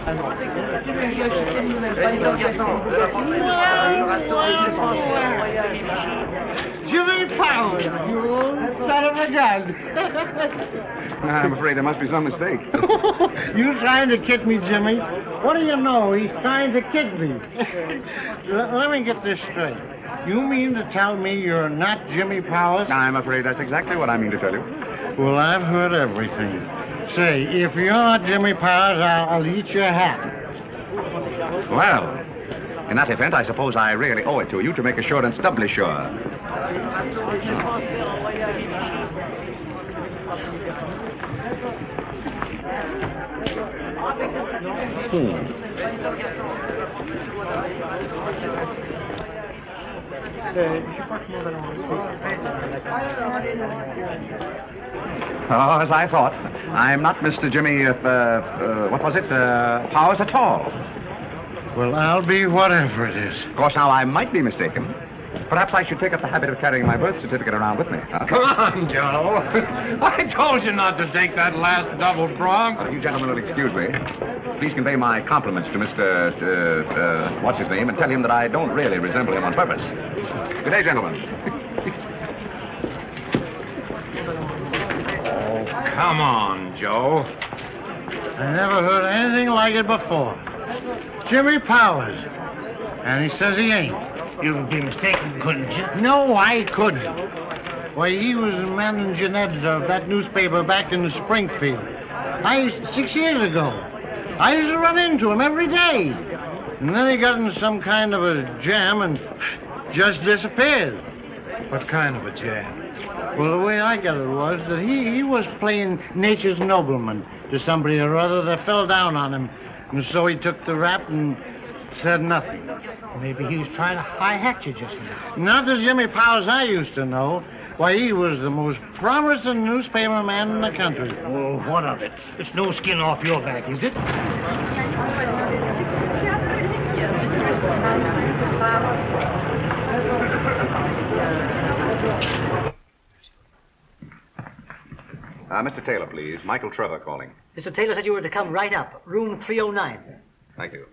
Jimmy Powell, you son of a gun. I'm afraid there must be some mistake. You trying to kid me, Jimmy? What do you know? He's trying to kid me. Let me get this straight. You mean to tell me you're not Jimmy Powell? I'm afraid that's exactly what I mean to tell you. Well, I've heard everything. Say, if you're not Jimmy Powell, I'll eat your hat. Well, in that event, I suppose I really owe it to you to make assurance doubly sure. Oh, as I thought. I'm not Mr. Jimmy, what was it? Powers at all. Well, I'll be whatever it is. Of course, now, I might be mistaken. Perhaps I should take up the habit of carrying my birth certificate around with me. Huh? Come on, Joe. I told you not to take that last double prong. You gentlemen will excuse me. Please convey my compliments to Mr. What's his name, and tell him that I don't really resemble him on purpose. Good day, gentlemen. Oh, come on, Joe. I never heard anything like it before. Jimmy Powers. And he says he ain't. You'd be mistaken, couldn't you? No, I couldn't. Why, he was the managing editor of that newspaper back in Springfield. 6 years ago. I used to run into him every day. And then he got into some kind of a jam and just disappeared. What kind of a jam? Well, the way I got it was that he was playing nature's nobleman to somebody or other that fell down on him. And so he took the rap and said nothing. Maybe he was trying to high-hat you just now. Not the Jimmy Powers I used to know. Why, he was the most promising newspaper man in the country. Well, what of it? It's no skin off your back, is it? Mr. Taylor, please. Michael Trevor calling. Mr. Taylor said you were to come right up. Room 309, sir. Thank you.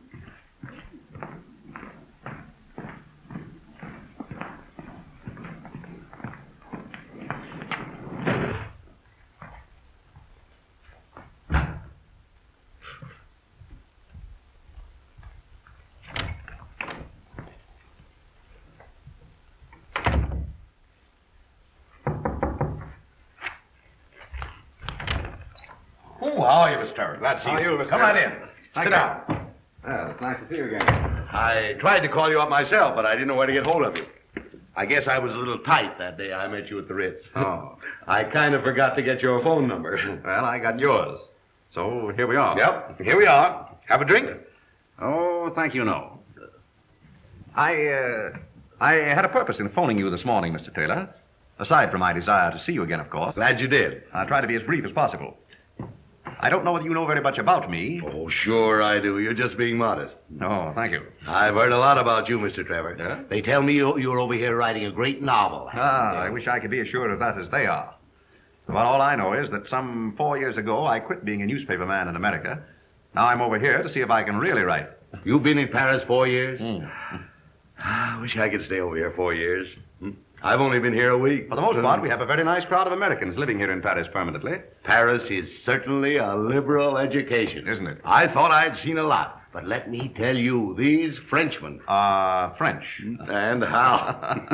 How are you, Mr. Trevor? Glad to see you. How are you, Mr. Come Trevor? right in. Thank Sit you. down. Well, it's nice to see you again. I tried to call you up myself, but I didn't know where to get hold of you. I guess I was a little tight that day I met you at the Ritz. Oh. I kind of forgot to get your phone number. Well, I got yours. So here we are. Yep, here we are. Have a drink? Oh, thank you, no. I had a purpose in phoning you this morning, Mr. Taylor. Aside from my desire to see you again, of course. Glad you did. I'll try to be as brief as possible. I don't know whether you know very much about me. Oh, sure I do. You're just being modest. Oh, thank you. I've heard a lot about you, Mr. Trevor. Yeah? They tell me you're over here writing a great novel. I wish I could be as sure of that as they are. Well, all I know is that some 4 years ago, I quit being a newspaper man in America. Now I'm over here to see if I can really write. You've been in Paris 4 years? Mm. I wish I could stay over here 4 years. I've only been here a week. For the most part, we have a very nice crowd of Americans living here in Paris permanently. Paris is certainly a liberal education. Isn't it? I thought I'd seen a lot. But let me tell you, these Frenchmen... French. And how?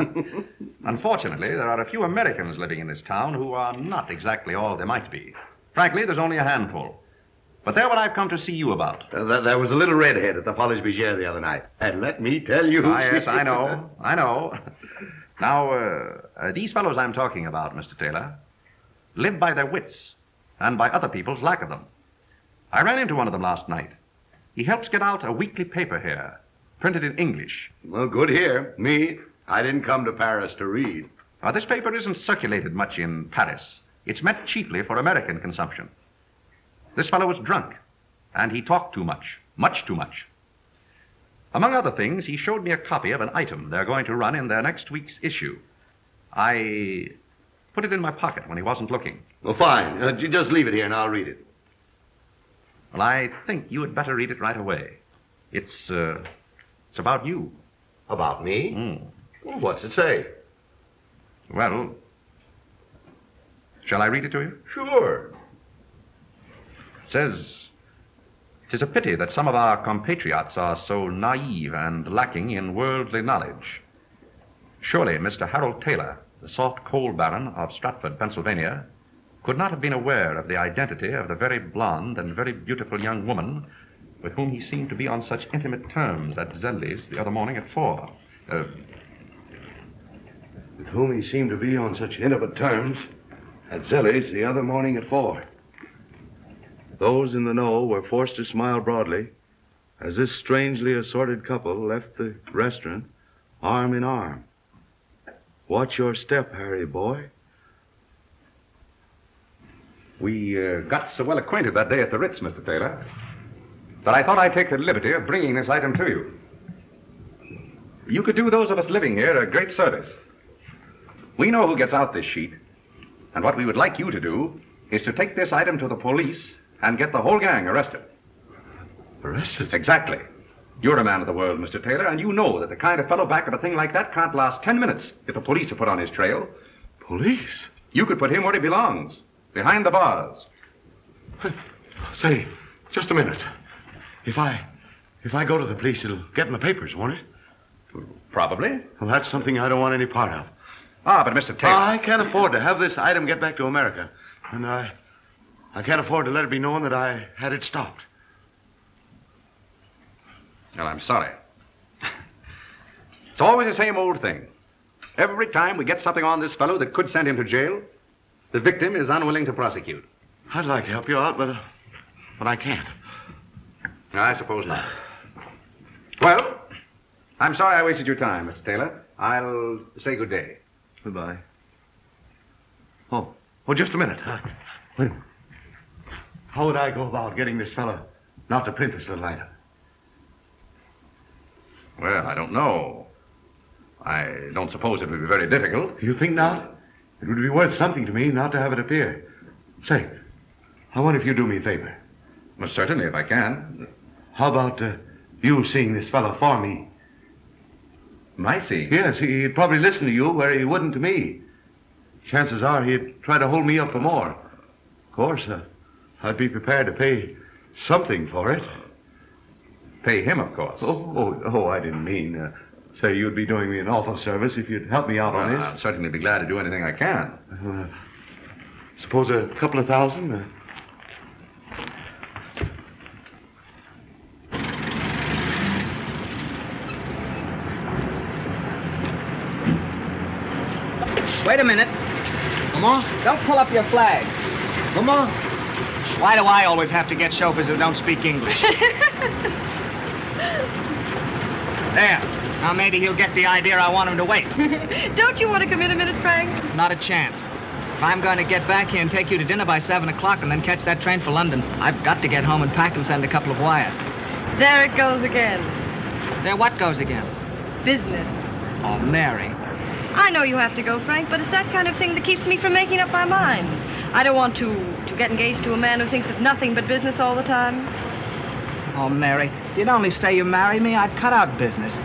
Unfortunately, there are a few Americans living in this town who are not exactly all they might be. Frankly, there's only a handful. But they're what I've come to see you about. There was a little redhead at the Folies Bergère the other night. And let me tell you... Ah, yes, I know. Now, these fellows I'm talking about, Mr. Taylor, live by their wits and by other people's lack of them. I ran into one of them last night. He helps get out a weekly paper here, printed in English. Well, good here. Me, I didn't come to Paris to read. This paper isn't circulated much in Paris. It's meant chiefly for American consumption. This fellow was drunk, and he talked too much too much. Among other things, he showed me a copy of an item they're going to run in their next week's issue. I put it in my pocket when he wasn't looking. Well, fine. You just leave it here and I'll read it. Well, I think you had better read it right away. It's about you. About me? Mm. Well, what's it say? Well, shall I read it to you? Sure. It says, "'Tis a pity that some of our compatriots are so naive and lacking in worldly knowledge. Surely Mr. Harold Taylor, the soft coal baron of Stratford, Pennsylvania, could not have been aware of the identity of the very blonde and very beautiful young woman with whom he seemed to be on such intimate terms at Zelli's the other morning at 4. With whom he seemed to be on such intimate terms at Zelli's the other morning at 4. Those in the know were forced to smile broadly as this strangely assorted couple left the restaurant arm in arm. Watch your step, Harry boy. We got so well acquainted that day at the Ritz, Mr. Taylor, that I thought I'd take the liberty of bringing this item to you. You could do those of us living here a great service. We know who gets out this sheet, and what we would like you to do is to take this item to the police and get the whole gang arrested. Arrested? Exactly. You're a man of the world, Mr. Taylor, and you know that the kind of fellow back of a thing like that can't last 10 minutes if the police are put on his trail. Police? You could put him where he belongs, behind the bars. Say, just a minute. If I go to the police, it'll get in the papers, won't it? Probably. Well, that's something I don't want any part of. Ah, but Mr. Taylor... I can't afford to have this item get back to America. And I can't afford to let it be known that I had it stopped. Well, I'm sorry. It's always the same old thing. Every time we get something on this fellow that could send him to jail, the victim is unwilling to prosecute. I'd like to help you out, but I can't. I suppose not. Well, I'm sorry I wasted your time, Mr. Taylor. I'll say good day. Goodbye. Oh, just a minute. Wait. How would I go about getting this fellow not to print this little item? Well, I don't know. I don't suppose it would be very difficult. You think not? It would be worth something to me not to have it appear. Say, I wonder if you do me a favor. Well, certainly, if I can. How about you seeing this fellow for me? My seeing? Yes, he'd probably listen to you where he wouldn't to me. Chances are he'd try to hold me up for more. Of course, I'd be prepared to pay something for it. Pay him, of course. Oh, I didn't mean... say you'd be doing me an awful service if you'd help me out on this. I'll certainly be glad to do anything I can. Suppose a couple of thousand? Wait a minute. Come on. Don't pull up your flag. Come on. Why do I always have to get chauffeurs who don't speak English? There. Now maybe he'll get the idea I want him to wait. Don't you want to come in a minute, Frank? Not a chance. If I'm going to get back here and take you to dinner by 7 o'clock and then catch that train for London, I've got to get home and pack and send a couple of wires. There it goes again. There what goes again? Business. Oh, Mary. I know you have to go, Frank, but it's that kind of thing that keeps me from making up my mind. I don't want to get engaged to a man who thinks of nothing but business all the time. Oh, Mary, if you'd only say you marry me, I'd cut out business.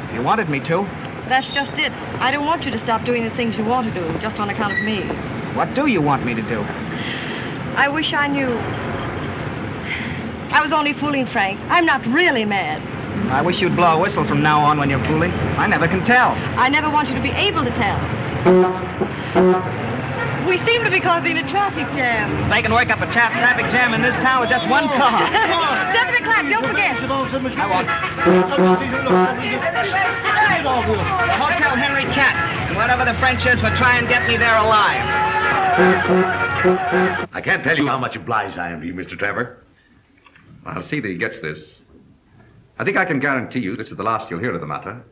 If you wanted me to. That's just it. I don't want you to stop doing the things you want to do just on account of me. What do you want me to do? I wish I knew. I was only fooling, Frank. I'm not really mad. I wish you'd blow a whistle from now on when you're fooling. I never can tell. I never want you to be able to tell. We seem to be causing a traffic jam. They can work up a traffic jam in this town with just one car. 7 o'clock, don't forget. I won't. The Hotel Henry Cat. And whatever the French is for try and get me there alive. I can't tell you how much obliged I am to you, Mr. Trevor. I'll see that he gets this. I think I can guarantee you this is the last you'll hear of the matter.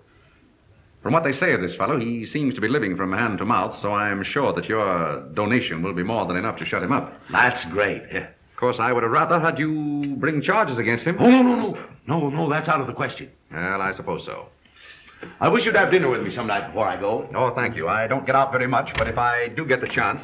From what they say of this fellow, he seems to be living from hand to mouth, so I'm sure that your donation will be more than enough to shut him up. That's great. Of course, I would have rather had you bring charges against him. Oh, no, that's out of the question. Well, I suppose so. I wish you'd have dinner with me some night before I go. Oh, thank you. I don't get out very much, but if I do get the chance...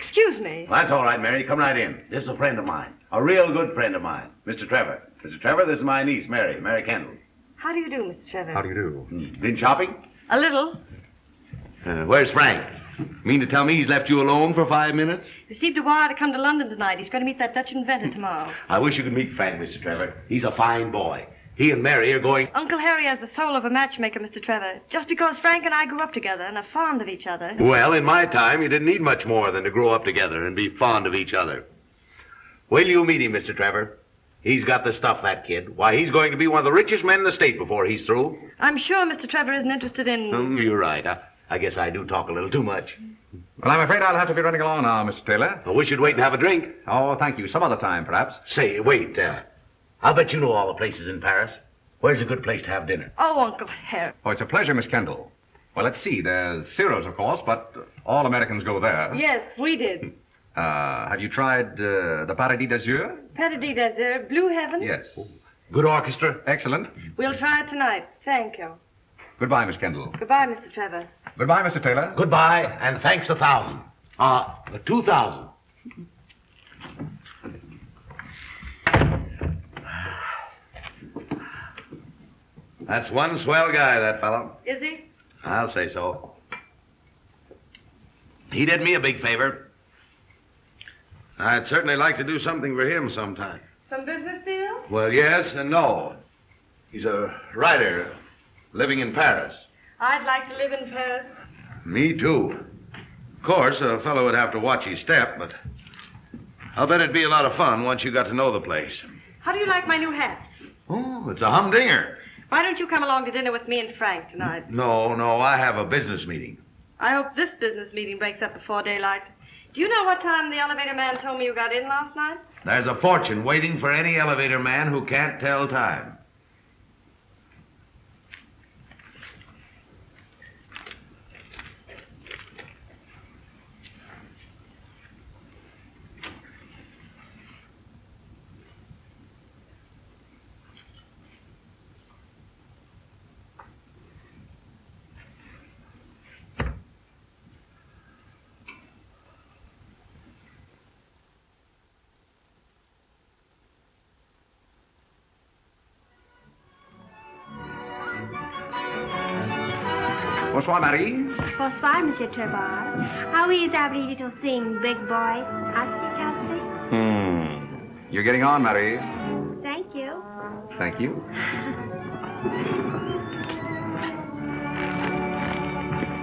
Excuse me. Well, that's all right, Mary. Come right in. This is a friend of mine. A real good friend of mine. Mr. Trevor. Mr. Trevor, this is my niece, Mary. Mary Kendall. How do you do, Mr. Trevor? How do you do? Been shopping? A little. Where's Frank? Mean to tell me he's left you alone for 5 minutes? Received a wire to come to London tonight. He's going to meet that Dutch inventor tomorrow. I wish you could meet Frank, Mr. Trevor. He's a fine boy. He and Mary are going... Uncle Harry has the soul of a matchmaker, Mr. Trevor. Just because Frank and I grew up together and are fond of each other. Well, in my time, you didn't need much more than to grow up together and be fond of each other. Wait till you meet him, Mr. Trevor. He's got the stuff, that kid. Why, he's going to be one of the richest men in the state before he's through. I'm sure Mr. Trevor isn't interested in... You're right. I guess I do talk a little too much. Well, I'm afraid I'll have to be running along now, Mr. Taylor. I wish you'd wait and have a drink. Oh, thank you. Some other time, perhaps. Say, wait. I'll bet you know all the places in Paris. Where's a good place to have dinner? Oh, Uncle Harry. Oh, it's a pleasure, Miss Kendall. Well, let's see. There's Ciro's, of course, but all Americans go there. Yes, we did. Have you tried the Paradis d'Azur? Paradis d'Azur, Blue Heaven? Yes. Good orchestra? Excellent. We'll try it tonight. Thank you. Goodbye, Miss Kendall. Goodbye, Mr. Trevor. Goodbye, Mr. Taylor. Goodbye, and thanks 1,000. 2,000. That's one swell guy, that fellow. Is he? I'll say so. He did me a big favor. I'd certainly like to do something for him sometime. Some business deal? Well, yes and no. He's a writer living in Paris. I'd like to live in Paris. Me too. Of course, a fellow would have to watch his step, but I'll bet it'd be a lot of fun once you got to know the place. How do you like my new hat? Oh, it's a humdinger. Why don't you come along to dinner with me and Frank tonight? No, I have a business meeting. I hope this business meeting breaks up before daylight. Do you know what time the elevator man told me you got in last night? There's a fortune waiting for any elevator man who can't tell time. Bonsoir, Marie. Bonsoir, Monsieur Trevor. How is every little thing, big boy? How's You're getting on, Marie. Thank you. Thank you.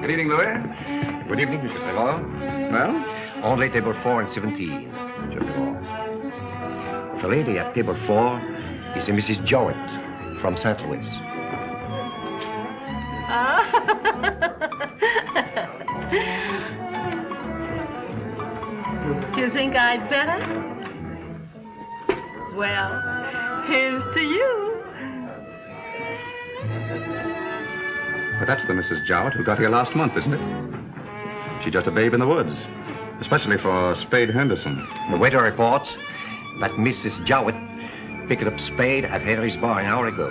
Good evening, Louis. Good evening, Mr. Trevor. Well? Only table 4 and 17, Mr. Trevor. The lady at table 4 is a Mrs. Jowett from St. Louis. Do you think I'd better? Well, here's to you. But that's the Mrs. Jowett who got here last month, isn't it? She's just a babe in the woods. Especially for Spade Henderson. The waiter reports that Mrs. Jowett picked up Spade at Harry's bar an hour ago.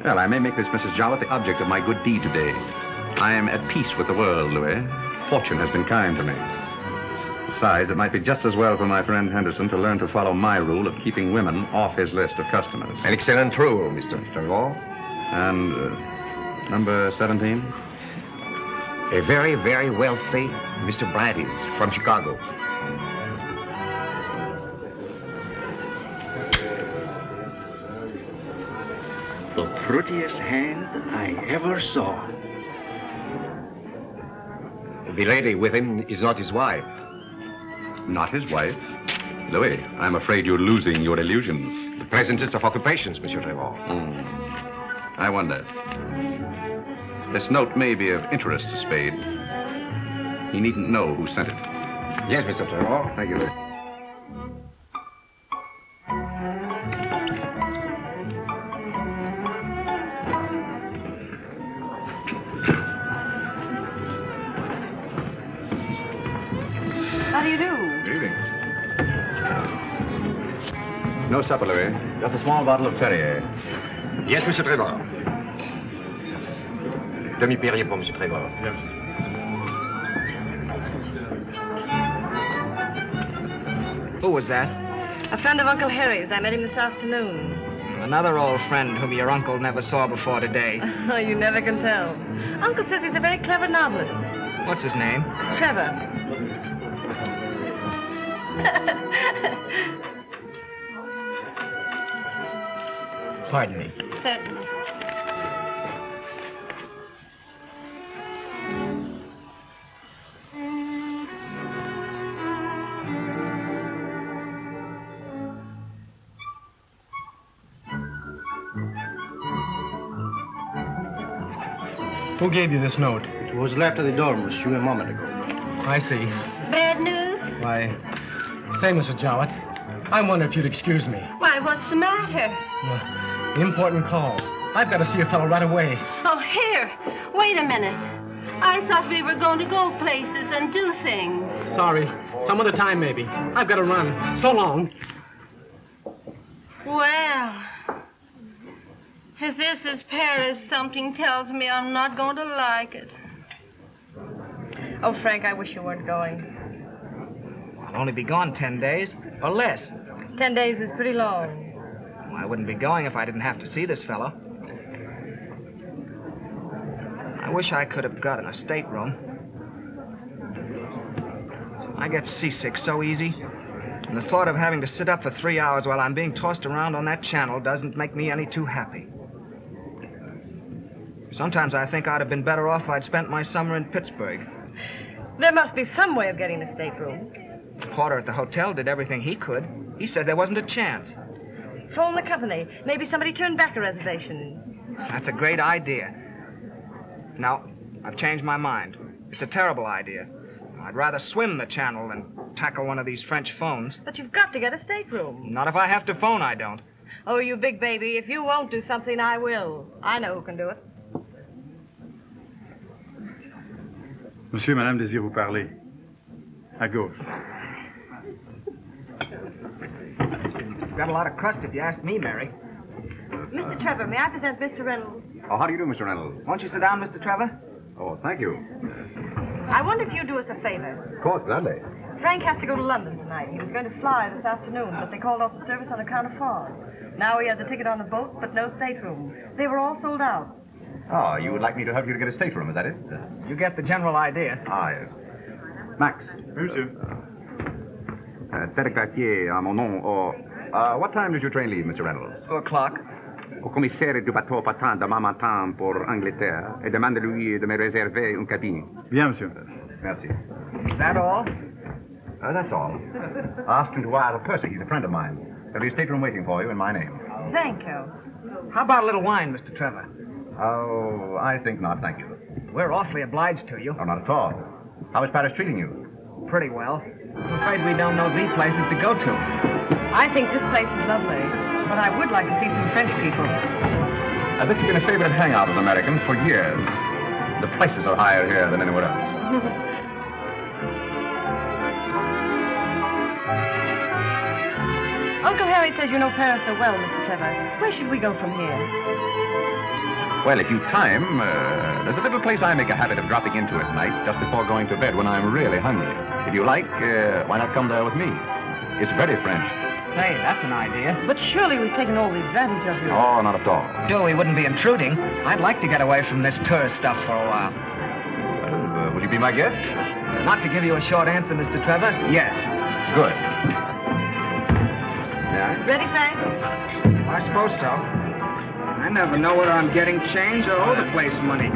Well, I may make this Mrs. Jowett the object of my good deed today. I am at peace with the world, Louis. Fortune has been kind to me. Besides, it might be just as well for my friend Henderson to learn to follow my rule of keeping women off his list of customers. An excellent rule, Mr. Trevor. And number 17? A very, very wealthy Mr. Brady's from Chicago. The prettiest hand I ever saw. The lady with him is not his wife. Not his wife? Louis, I'm afraid you're losing your illusions. The present list of occupations, Monsieur Trevor. I wonder. This note may be of interest to Spade. He needn't know who sent it. Yes, Mr. Trevor. Thank you, Louis. How do you do? Good evening. No supper, Louis. Just a small bottle of Perrier. Yes, Monsieur Trevor. Demi-Perrier pour Monsieur Trevor. Yes. Who was that? A friend of Uncle Harry's. I met him this afternoon. Another old friend whom your uncle never saw before today. Oh, you never can tell. Uncle says he's a very clever novelist. What's his name? Trevor. Pardon me. Certainly. Who gave you this note? It was left at the door, monsieur, a moment ago. I see. Bad news? Why, say, Mrs. Jowett, I wonder if you'd excuse me. Why, what's the matter? An important call. I've got to see a fellow right away. Oh, here. Wait a minute. I thought we were going to go places and do things. Sorry. Some other time, maybe. I've got to run. So long. Well, if this is Paris, something tells me I'm not going to like it. Oh, Frank, I wish you weren't going. I'll only be gone 10 days, or less. 10 days is pretty long. I wouldn't be going if I didn't have to see this fellow. I wish I could have gotten a stateroom. I get seasick so easy. And the thought of having to sit up for 3 hours while I'm being tossed around on that channel doesn't make me any too happy. Sometimes I think I'd have been better off if I'd spent my summer in Pittsburgh. There must be some way of getting a stateroom. The porter at the hotel did everything he could. He said there wasn't a chance. Phone the company. Maybe somebody turned back a reservation. That's a great idea. No, I've changed my mind. It's a terrible idea. I'd rather swim the channel than tackle one of these French phones. But you've got to get a stateroom. Not if I have to phone, I don't. Oh, you big baby. If you won't do something, I will. I know who can do it. Monsieur, Madame désire vous parler. À gauche. You've got a lot of crust if you ask me, Mary. Mr. Trevor, may I present Mr. Reynolds? Oh, how do you do, Mr. Reynolds? Won't you sit down, Mr. Trevor? Oh, thank you. I wonder if you'd do us a favor. Of course, gladly. Frank has to go to London tonight. He was going to fly this afternoon, but they called off the service on account of fog. Now he has a ticket on the boat, but no stateroom. They were all sold out. Oh, you would like me to help you to get a stateroom, is that it? You get the general idea. Ah, yes. Max. Oui, monsieur. Ted Cartier, mon nom. What time does your train leave, Mr. Reynolds? 2 o'clock. Au commissaire du bateau partant demain matin pour Angleterre et demande-lui de me réserver une cabine. Bien, monsieur. Merci. Is that all? That's all. Ask him to wire to Percy. He's a friend of mine. There'll be a stateroom waiting for you in my name. Thank you. How about a little wine, Mr. Trevor? Oh, I think not, thank you. We're awfully obliged to you. Oh, not at all. How is Paris treating you? Pretty well. I'm afraid we don't know the places to go to. I think this place is lovely, but I would like to see some French people. This has been a favorite hangout of Americans for years. The prices are higher here than anywhere else. Uncle Harry says you know Paris so well, Mr. Trevor. Where should we go from here? Well, if you've time, there's a little place I make a habit of dropping into at night just before going to bed when I'm really hungry. If you like, why not come there with me? It's very French. Hey, that's an idea. But surely we've taken all the advantage of you. Oh, not at all. Still, we wouldn't be intruding. I'd like to get away from this tourist stuff for a while. Well, would you be my guest? Not to give you a short answer, Mr. Trevor. Yes. Good. Yeah? Ready, Frank? I suppose so. I never know whether I'm getting change or owe the place money.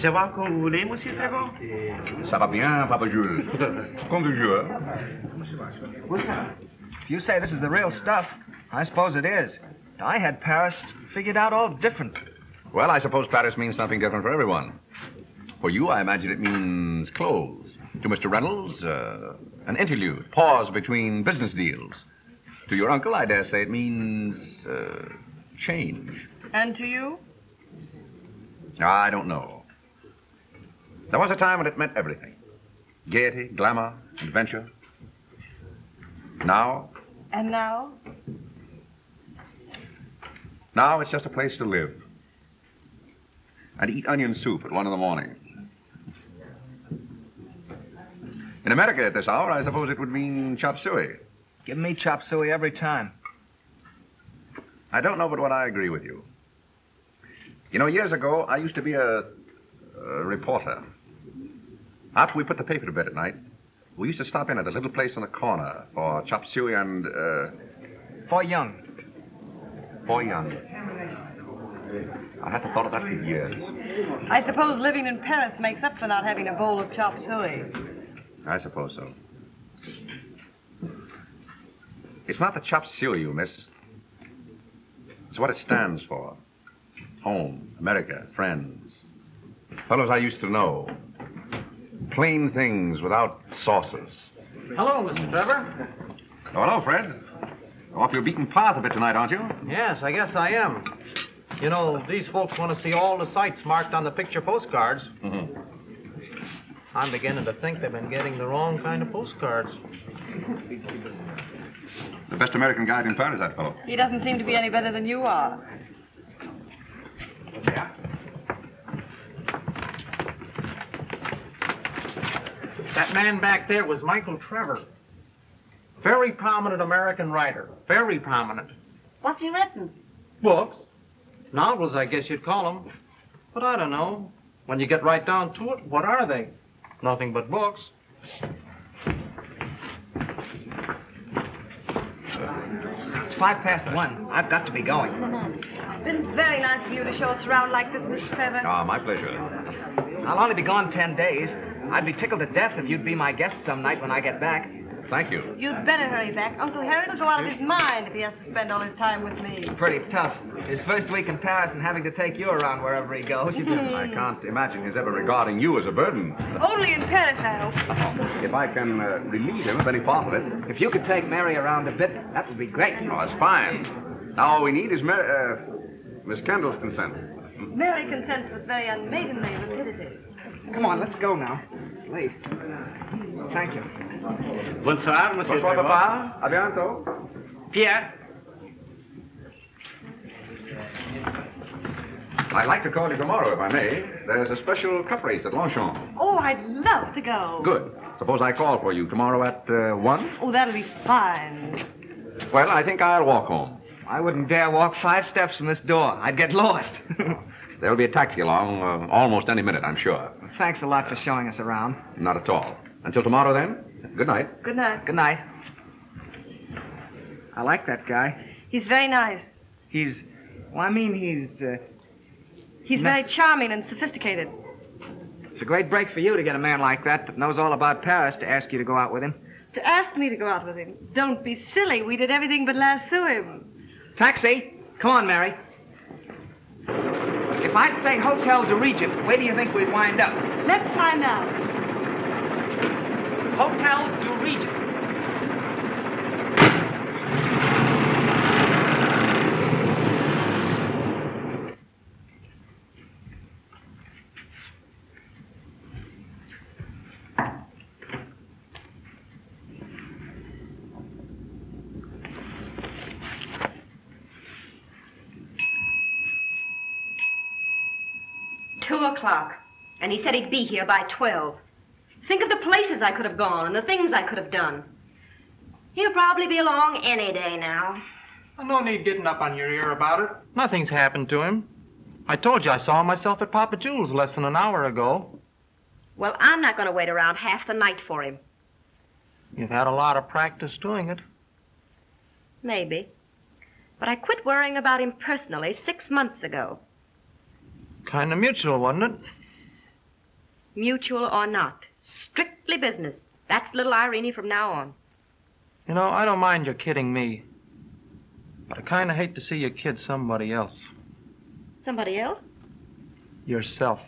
Ça va comme vous voulez, monsieur Trevor? Ça va bien, Papa Jules. Comme toujours. If you say this is the real stuff, I suppose it is. I had Paris figured out all different. Well, I suppose Paris means something different for everyone. For you, I imagine it means clothes. To Mr. Reynolds, an interlude, pause between business deals. To your uncle, I dare say it means change. And to you? I don't know. There was a time when it meant everything. Gaiety, glamour, adventure. Now, And now? Now it's just a place to live. And eat onion soup at 1 in the morning. In America at this hour, I suppose it would mean chop suey. Give me chop suey every time. I don't know but what I agree with you. You know, years ago, I used to be a reporter. After we put the paper to bed at night, we used to stop in at a little place on the corner for chop suey and, For young. For young. I hadn't thought of that for years. I suppose living in Paris makes up for not having a bowl of chop suey. I suppose so. It's not the chop suey you miss. It's what it stands for. Home, America, friends. Fellows I used to know. Plain things without sauces. Hello, Mr. Trevor. Oh, hello, Fred. Off your beaten path a bit tonight, aren't you? Yes, I guess I am. You know, these folks want to see all the sites marked on the picture postcards. Mm-hmm. I'm beginning to think they've been getting the wrong kind of postcards. The best American guide in Paris, that fellow. He doesn't seem to be any better than you are. Yeah. That man back there was Michael Trevor. Very prominent American writer. Very prominent. What's he written? Books. Novels, I guess you'd call them. But I don't know. When you get right down to it, what are they? Nothing but books. It's 1:05. I've got to be going. It's been very nice of you to show us around like this, Mr. Trevor. Ah, my pleasure. I'll only be gone 10 days. I'd be tickled to death if you'd be my guest some night when I get back. Thank you. You'd better hurry back. Uncle Harry will go out of his mind if he has to spend all his time with me. Pretty tough. His first week in Paris and having to take you around wherever he goes. I can't imagine his ever regarding you as a burden. Only in Paris, I hope. If I can relieve him of any part of it. If you could take Mary around a bit, that would be great. Oh, that's fine. Now all we need is Miss Kendall's consent. Mary consents with very unmaidenly rapidity. Come on, let's go now. It's late. Thank you. Bonsoir, Monsieur Bonsoir, Trevor. Papa. À bientôt. Pierre. I'd like to call you tomorrow, if I may. There's a special cup race at Longchamp. Oh, I'd love to go. Good. Suppose I call for you tomorrow at 1? Oh, that'll be fine. Well, I think I'll walk home. I wouldn't dare walk 5 steps from this door. I'd get lost. There'll be a taxi along almost any minute, I'm sure. Thanks a lot for showing us around. Not at all. Until tomorrow, then. Good night. Good night. Good night. I like that guy. He's very nice. He's very charming and sophisticated. It's a great break for you to get a man like that knows all about Paris to ask you to go out with him. To ask me to go out with him. Don't be silly. We did everything but lasso him. Taxi! Come on, Mary. If I'd say Hotel de Regent, where do you think we'd wind up? Let's find out. Hotel de Regent. And he said he'd be here by 12. Think of the places I could have gone and the things I could have done. He'll probably be along any day now. No need getting up on your ear about it. Nothing's happened to him. I told you I saw him myself at Papa Jules less than an hour ago. Well, I'm not going to wait around half the night for him. You've had a lot of practice doing it. Maybe. But I quit worrying about him personally 6 months ago. Kind of mutual, wasn't it? Mutual or not. Strictly business. That's little Irene from now on. You know, I don't mind your kidding me. But I kind of hate to see you kid somebody else. Somebody else? Yourself.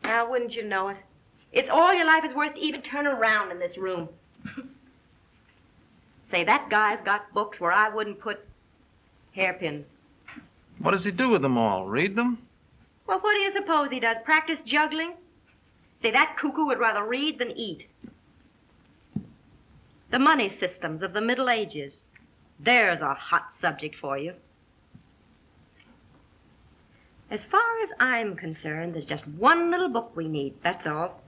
Now, wouldn't you know it? It's all your life is worth to even turn around in this room. Say, that guy's got books where I wouldn't put hairpins. What does he do with them all? Read them? Well, what do you suppose he does? Practice juggling? Say, that cuckoo would rather read than eat. The money systems of the Middle Ages. There's a hot subject for you. As far as I'm concerned, there's just one little book we need, that's all.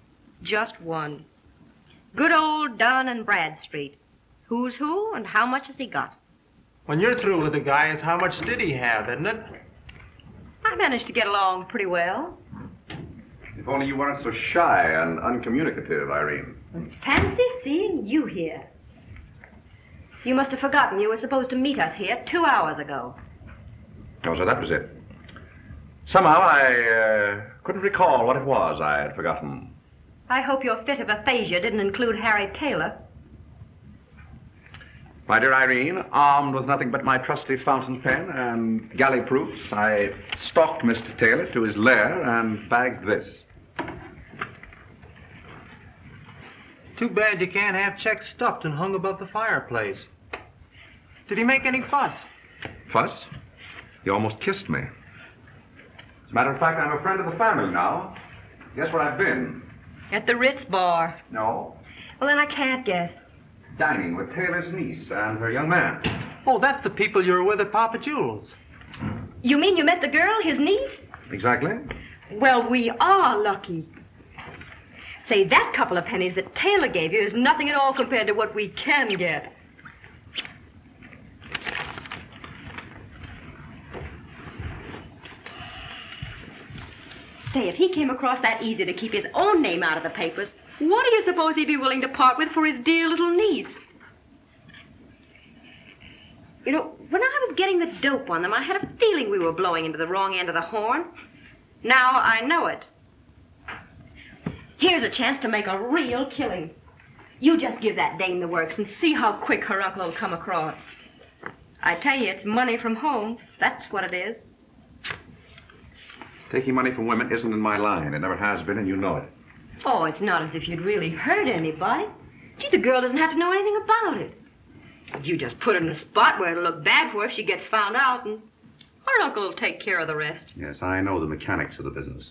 Just one. Good old Dun and Bradstreet. Who's who and how much has he got? When you're through with the guy, it's how much did he have, isn't it? I managed to get along pretty well. If only you weren't so shy and uncommunicative, Irene. Fancy seeing you here. You must have forgotten you were supposed to meet us here 2 hours ago. Oh, so that was it. Somehow I couldn't recall what it was I had forgotten. I hope your fit of aphasia didn't include Harry Taylor. My dear Irene, armed with nothing but my trusty fountain pen and galley proofs, I stalked Mr. Taylor to his lair and bagged this. Too bad you can't have checks stuffed and hung above the fireplace. Did he make any fuss? Fuss? He almost kissed me. As a matter of fact, I'm a friend of the family now. Guess where I've been? At the Ritz bar. No. Well, then I can't guess. Dining with Taylor's niece and her young man. Oh, that's the people you were with at Papa Jules. You mean you met the girl, his niece? Exactly. Well, we are lucky. Say, that couple of pennies that Taylor gave you is nothing at all compared to what we can get. Say, if he came across that easy to keep his own name out of the papers, what do you suppose he'd be willing to part with for his dear little niece? You know, when I was getting the dope on them, I had a feeling we were blowing into the wrong end of the horn. Now I know it. Here's a chance to make a real killing. You just give that dame the works and see how quick her uncle will come across. I tell you, it's money from home. That's what it is. Taking money from women isn't in my line. It never has been, and you know it. Oh, it's not as if you'd really hurt anybody. Gee, the girl doesn't have to know anything about it. You just put her in a spot where it'll look bad for her if she gets found out, and her uncle will take care of the rest. Yes, I know the mechanics of the business.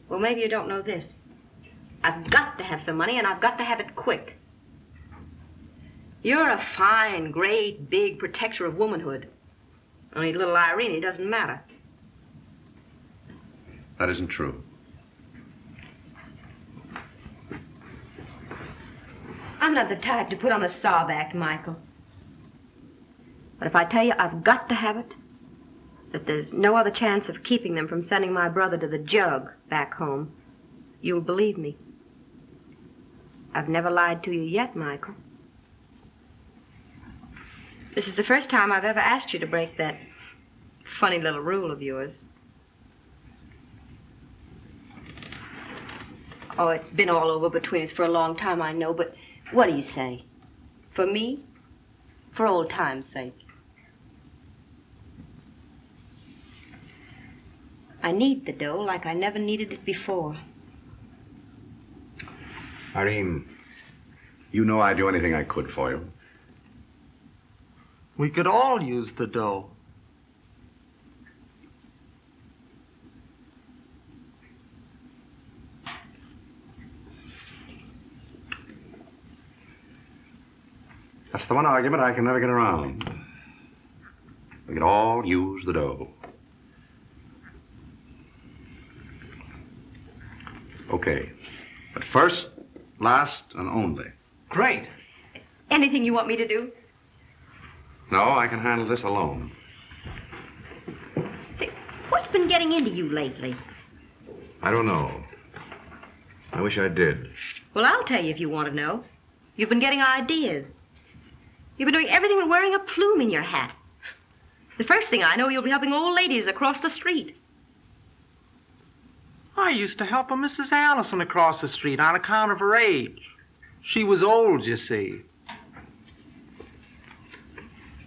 Well, maybe you don't know this. I've got to have some money, and I've got to have it quick. You're a fine, great, big protector of womanhood. Only little Irene doesn't matter. That isn't true. I'm not the type to put on a sob act, Michael. But if I tell you I've got to have it, that there's no other chance of keeping them from sending my brother to the jug back home, you'll believe me. I've never lied to you yet, Michael. This is the first time I've ever asked you to break that funny little rule of yours. Oh, it's been all over between us for a long time, I know, but what do you say? For me? For old time's sake? I need the dough like I never needed it before. Irene, you know I'd do anything I could for you. We could all use the dough. That's the one argument I can never get around. We could all use the dough. Okay. But first, last, and only. Great. Anything you want me to do? No, I can handle this alone. Say, what's been getting into you lately? I don't know. I wish I did. Well, I'll tell you if you want to know. You've been getting ideas. You've been doing everything but wearing a plume in your hat. The first thing I know, you'll be helping old ladies across the street. I used to help a Mrs. Allison across the street on account of her age. She was old, you see.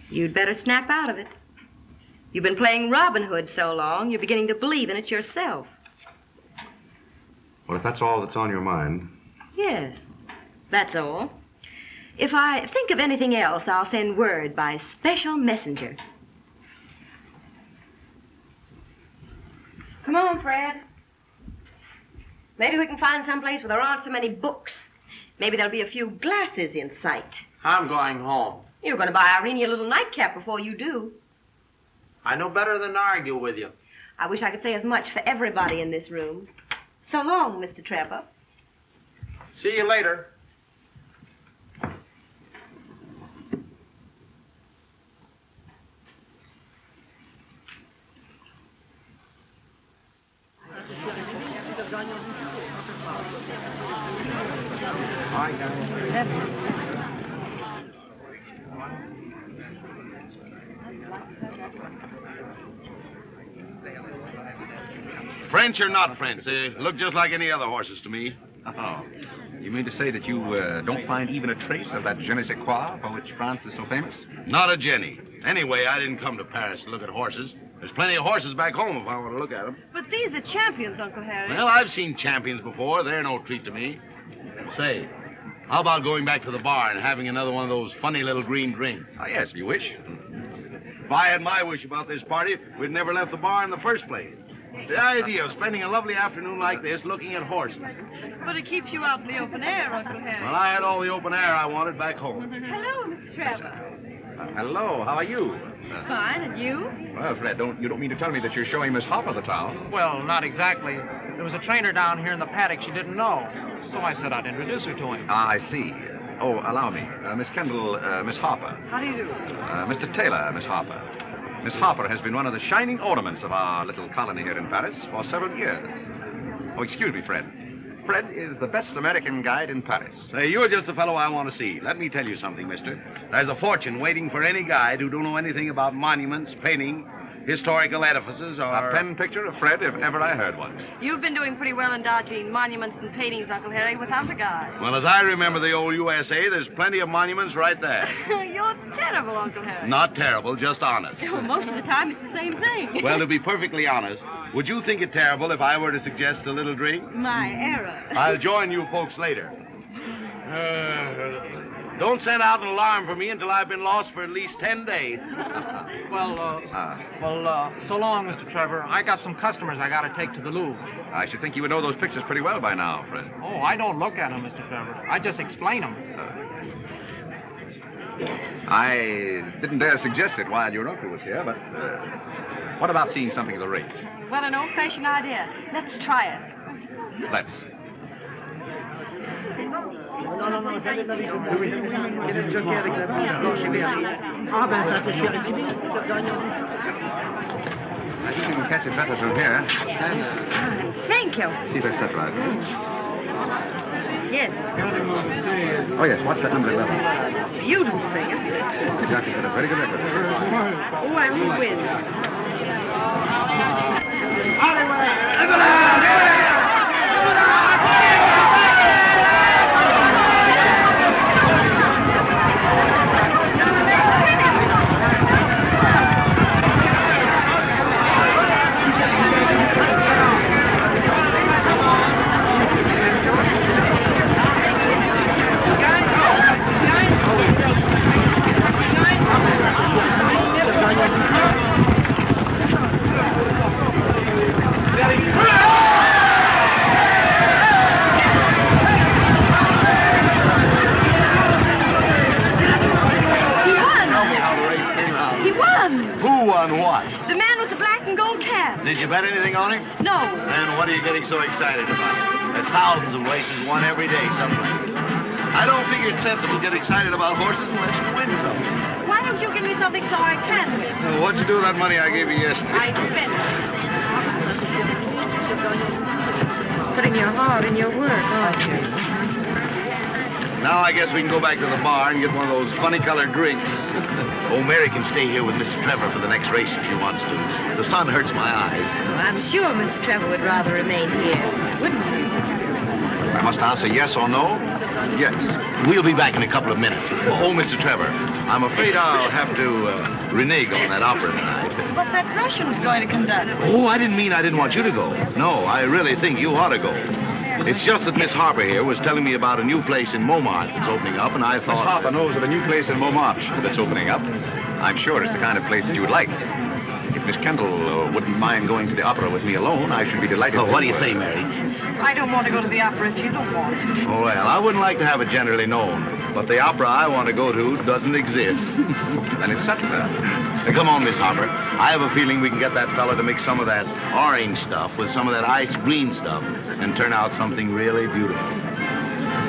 You'd better snap out of it. You've been playing Robin Hood so long, you're beginning to believe in it yourself. Well, if that's all that's on your mind. Yes, that's all. If I think of anything else, I'll send word by special messenger. Come on, Fred. Maybe we can find some place where there aren't so many books. Maybe there'll be a few glasses in sight. I'm going home. You're going to buy Irene a little nightcap before you do. I know better than to argue with you. I wish I could say as much for everybody in this room. So long, Mr. Trevor. See you later. French or not French, they look just like any other horses to me. Oh. You mean to say that you don't find even a trace of that je ne sais quoi for which France is so famous? Not a jenny. Anyway, I didn't come to Paris to look at horses. There's plenty of horses back home if I want to look at them. But these are champions, Uncle Harry. Well, I've seen champions before. They're no treat to me. Say, how about going back to the bar and having another one of those funny little green drinks? Oh, yes, if you wish. If I had my wish about this party, we'd never left the bar in the first place. The idea of spending a lovely afternoon like this looking at horses. But it keeps you out in the open air, Uncle Harry. Well, I had all the open air I wanted back home. Hello, Mr. Trevor. Hello, how are you? Fine, and you? Well, Fred, you don't mean to tell me that you're showing Miss Hopper the town? Well, not exactly. There was a trainer down here in the paddock she didn't know. So I said I'd introduce her to him. Ah, I see. Oh, allow me. Miss Kendall, Miss Harper. How do you do? Mr. Taylor, Miss Harper. Miss Harper has been one of the shining ornaments of our little colony here in Paris for several years. Oh, excuse me, Fred. Fred is the best American guide in Paris. Say, you're just the fellow I want to see. Let me tell you something, mister. There's a fortune waiting for any guide who don't know anything about monuments, painting, historical edifices, or... A pen picture of Fred, if ever I heard one. You've been doing pretty well in dodging monuments and paintings, Uncle Harry, without a guide. Well, as I remember the old USA, there's plenty of monuments right there. You're terrible, Uncle Harry. Not terrible, just honest. Well, most of the time it's the same thing. Well, to be perfectly honest, would you think it terrible if I were to suggest a little drink? My error. I'll join you folks later. Don't send out an alarm for me until I've been lost for at least 10 days. So long, Mr. Trevor. I got some customers I got to take to the Louvre. I should think you would know those pictures pretty well by now, Fred. Oh, I don't look at them, Mr. Trevor. I just explain them. I didn't dare suggest it while your uncle was here, but what about seeing something of the race? Well, an old-fashioned idea. Let's try it. Let's. I think you can catch it better from here. Thank you. See if they're set right. Yes. Oh, yes. Watch that number 11. Beautiful figure. The jockey set a very good record. Oh, I will win. Did you bet anything on him? No. Then what are you getting so excited about? There's thousands of races won every day somewhere. I don't figure it's sensible to get excited about horses unless you win something. Why don't you give me something so I can win? Well, what'd you do with that money I gave you yesterday? I spent it. Putting your heart in your work, aren't you? Now I guess we can go back to the bar and get one of those funny-colored drinks. Oh, Mary can stay here with Mr. Trevor for the next race if she wants to. The sun hurts my eyes. Well, I'm sure Mr. Trevor would rather remain here, wouldn't he? I must answer yes or no? Yes. We'll be back in a couple of minutes. Oh, Mr. Trevor, I'm afraid I'll have to renege on that opera tonight. But that Russian's going to conduct. Oh, I didn't mean I didn't want you to go. No, I really think you ought to go. It's just that Miss Harper here was telling me about a new place in Montmartre that's opening up, and I thought... Miss Harper knows of a new place in Montmartre that's opening up. I'm sure it's the kind of place that you would like. If Miss Kendall wouldn't mind going to the opera with me alone, I should be delighted. Oh, to, what do you say, Mary? I don't want to go to the opera if you don't want to. Oh, well, I wouldn't like to have it generally known, but the opera I want to go to doesn't exist. Then it's settled. Now, come on, Miss Hopper. I have a feeling we can get that fella to mix some of that orange stuff with some of that ice green stuff and turn out something really beautiful.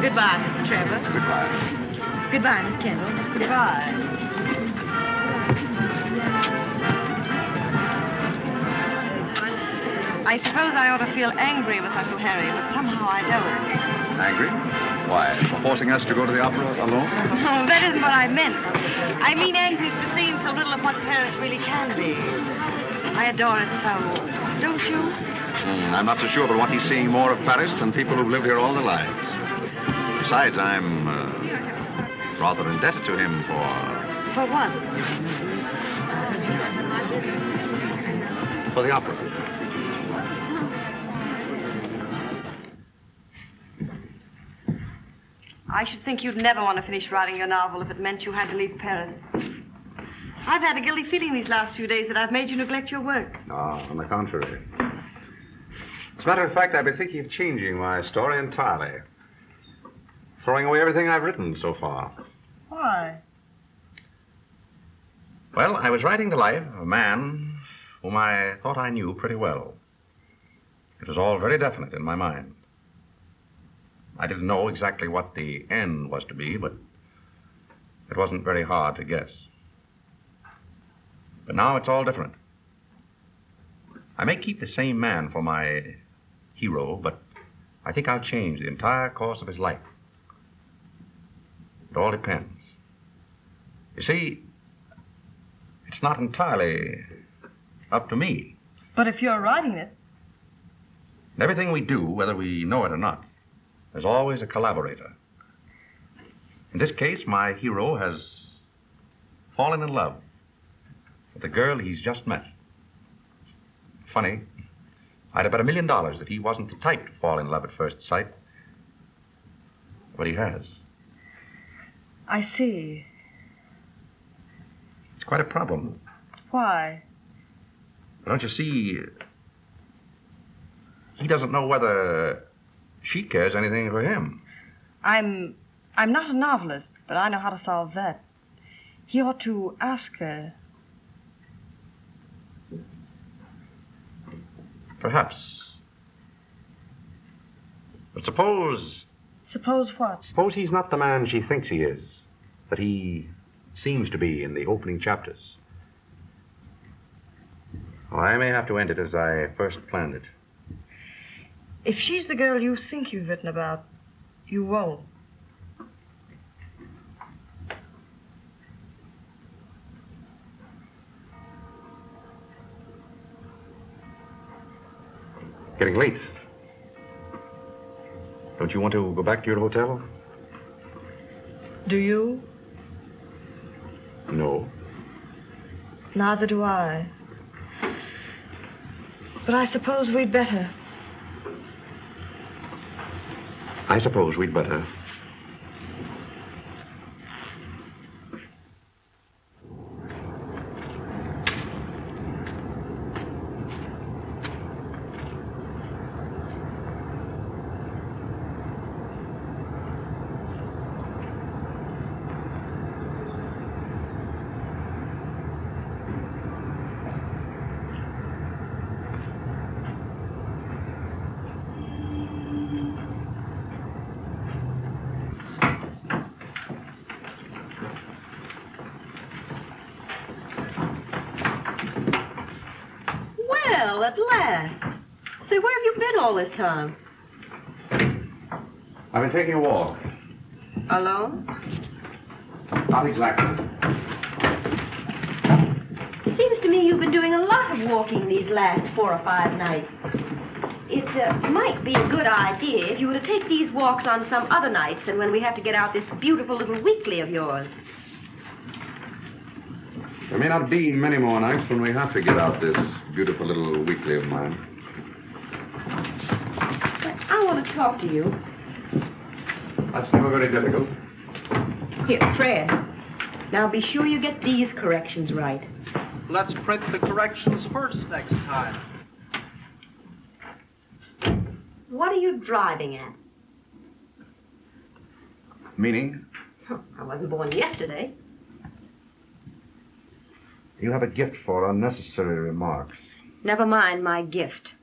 Goodbye, Mr. Trevor. Goodbye. Goodbye, Miss Kendall. Goodbye. I suppose I ought to feel angry with Uncle Harry, but somehow I don't. Angry? Why, for forcing us to go to the opera alone? Oh, that isn't what I meant. I mean angry for seeing so little of what Paris really can be. I adore it so, don't you? I'm not so sure but what he's seeing more of Paris than people who've lived here all their lives. Besides, I'm rather indebted to him for... For what? For the opera. I should think you'd never want to finish writing your novel if it meant you had to leave Paris. I've had a guilty feeling these last few days that I've made you neglect your work. No, on the contrary. As a matter of fact, I've been thinking of changing my story entirely. Throwing away everything I've written so far. Why? Well, I was writing the life of a man whom I thought I knew pretty well. It was all very definite in my mind. I didn't know exactly what the end was to be, but it wasn't very hard to guess. But now it's all different. I may keep the same man for my hero, but I think I'll change the entire course of his life. It all depends. You see, it's not entirely up to me. But if you're writing it... In everything we do, whether we know it or not, there's always a collaborator. In this case, my hero has fallen in love with the girl he's just met. Funny, I'd have bet $1 million that he wasn't the type to fall in love at first sight. But he has. I see. It's quite a problem. Why? Don't you see, he doesn't know whether she cares anything for him. I'm not a novelist, but I know how to solve that. He ought to ask her. Perhaps. But suppose... Suppose what? Suppose he's not the man she thinks he is, that he seems to be in the opening chapters. Well, I may have to end it as I first planned it. If she's the girl you think you've written about, you won't. Getting late. Don't you want to go back to your hotel? Do you? No. Neither do I. But I suppose we'd better. I suppose we'd better. Well, at last. Say, where have you been all this time? I've been taking a walk. Alone? Not exactly. Seems to me you've been doing a lot of walking these last 4 or 5 nights. It might be a good idea if you were to take these walks on some other nights than when we have to get out this beautiful little weekly of yours. There may not be many more nights when we have to get out this beautiful little weekly of mine. But I want to talk to you. That's never very difficult. Here, Fred. Now be sure you get these corrections right. Let's print the corrections first next time. What are you driving at? Meaning? I wasn't born yesterday. You have a gift for unnecessary remarks. Never mind my gift.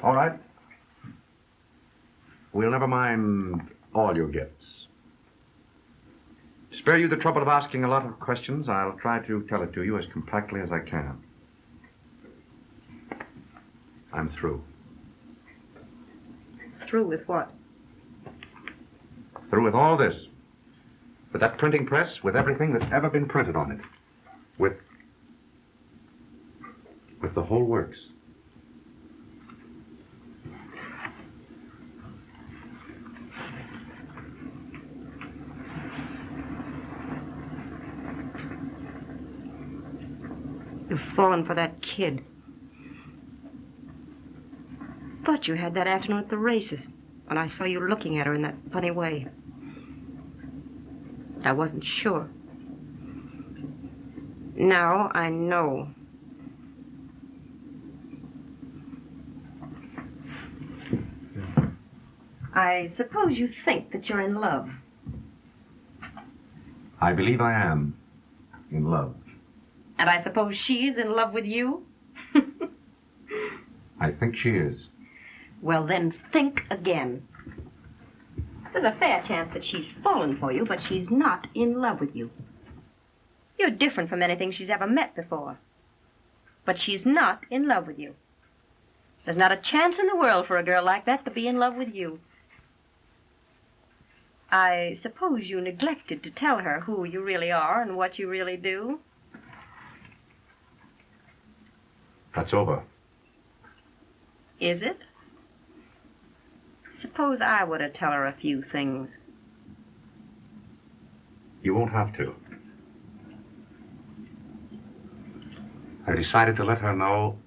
All right. We'll never mind all your gifts. To spare you the trouble of asking a lot of questions, I'll try to tell it to you as compactly as I can. I'm through. Through with what? Through with all this. With that printing press, with everything that's ever been printed on it. With the whole works. You've fallen for that kid. Thought you had that afternoon at the races when I saw you looking at her in that funny way. I wasn't sure. Now I know. I suppose you think that you're in love. I believe I am in love. And I suppose she's in love with you? I think she is. Well, then think again. There's a fair chance that she's fallen for you, but she's not in love with you. You're different from anything she's ever met before. But she's not in love with you. There's not a chance in the world for a girl like that to be in love with you. I suppose you neglected to tell her who you really are and what you really do. That's over. Is it? Suppose I were to tell her a few things. You won't have to. I decided to let her know